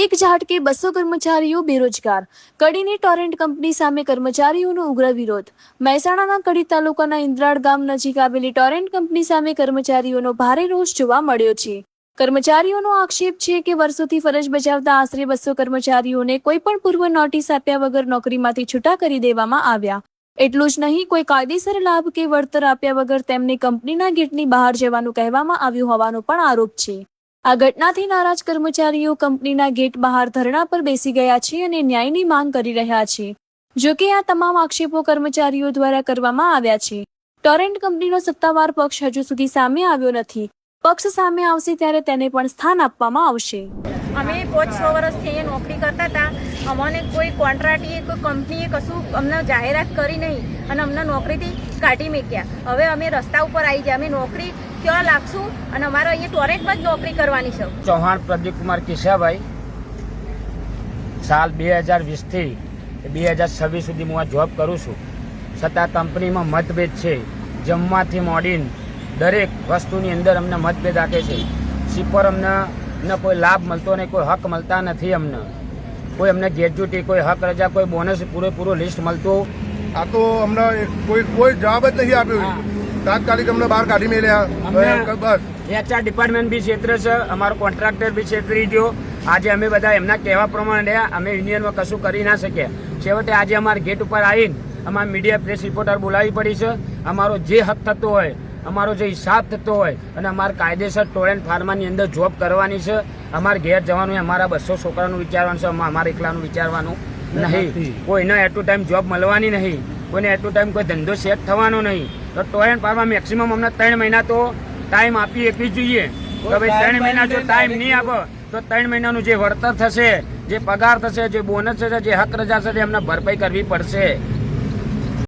એક ઝાટકે 200 કર્મચારીઓ બેરોજગાર. કડીની ટોરેન્ટ કંપની સામે કર્મચારીઓનો ઉગ્ર વિરોધ. મહેસાણાના કડી તાલુકાના ઇન્દ્રાળ ગામ નજીક આવેલી ટોરેન્ટ કંપની સામે કર્મચારીઓનો ભારે રોષ જોવા મળ્યો છે. કર્મચારીઓનો આક્ષેપ છે કે વર્ષોથી ફરજ બજાવતા આશરે 200 કર્મચારીઓને કોઈ પણ પૂર્વ નોટિસ આપ્યા વગર નોકરીમાંથી છૂટા કરી દેવામાં આવ્યા. એટલું જ નહીં, કોઈ કાયદેસર લાભ કે વળતર આપ્યા વગર તેમને કંપનીના ગેટની બહાર જવાનું કહેવામાં આવ્યું હોવાનો પણ આરોપ છે. આ ઘટનાથી નારાજ કર્મચારીઓ કંપનીના ગેટ બહાર ધરણા પર બેસી ગયા છે અને ન્યાયની માંગ કરી રહ્યા છે. જો કે આ તમામ આક્ષેપો કર્મચારીઓ દ્વારા કરવામાં આવ્યા છે. ટોરેન્ટ કંપનીનો સત્તાવાર પક્ષ હજુ સુધી સામે આવ્યો નથી. પક્ષ સામે આવશે ત્યારે તેને પણ સ્થાન આપવામાં આવશે. અમે 5-6 વર્ષથી અહીંયા નોકરી કરતા હતા. અમને કોઈ કોન્ટ્રાક્ટીએ કોઈ કંપનીએ કશું અમને જાહેરાત કરી નહીં અને અમને નોકરીથી કાઢી મૂક્યા. હવે અમે રસ્તા ઉપર આવી ગયા. અમે નોકરી ક્યાં લાગશું અને અમારે અહીંયા ટોરેન્ટમાં જ નોકરી કરવાની છે. ચૌહાણ પ્રદીપકુમાર કિશાભાઈ, સાલ 2020થી 2026 સુધી હું આ જોબ કરું છું. છતાં કંપનીમાં મતભેદ છે. જમવાથી મોડીને દરેક વસ્તુની અંદર અમને મતભેદ રાખે છે. શિપર અમને કોઈ લાભ મળતો નહીં, કોઈ હક મળતા નથી. અમને કોઈ અમને ગ્રેજ્યુટી, કોઈ હક રજા, કોઈ બોનસ પૂરેપૂરું લિસ્ટ મળતું. આ તો અમને કોઈ જવાબ જ નહીં આપ્યો. તાત્કાલિક અમને બહાર કાઢી મેલ્યા. બસ HR ડિપાર્ટમેન્ટ બી ક્ષેત્ર છે, અમારો કોન્ટ્રાક્ટર બી છેતરી ગયો. આજે અમે બધા એમના કહેવા પ્રમાણે રહ્યા. અમે યુનિયનમાં કશું કરી ના શક્યા. છેવટે આજે અમારા ગેટ ઉપર આવીને અમારા મીડિયા પ્રેસ રિપોર્ટર બોલાવી પડી છે. અમારો જે હક થતો હોય, અમારો જે હિસાબ થતો હોય અને અમારે કાયદેસર ટોરેન્ટ ફાર્માની અંદર જોબ કરવાની છે. અમારે ઘેર જવાનું, અમારા 200 છોકરાનું વિચારવાનું છે, અમારે એકલાનું વિચારવાનું નહીં. કોઈને એટ ટુ ટાઈમ જોબ મળવાની નહીં, કોઈને એટ ટુ ટાઈમ કોઈ ધંધો સેટ થવાનો નહીં. તો ટોરેન્ટ ફાર્મા મેક્સિમમ અમને 3 મહિના તો ટાઈમ આપી એકવી જોઈએ. તો ભાઈ 3 મહિના જો ટાઈમ નહીં આપો તો 3 મહિનાનું જે વળતર થશે, જે પગાર થશે, જે બોનસ થશે, જે હક રજા થશે, એમને ભરપાઈ કરવી પડશે.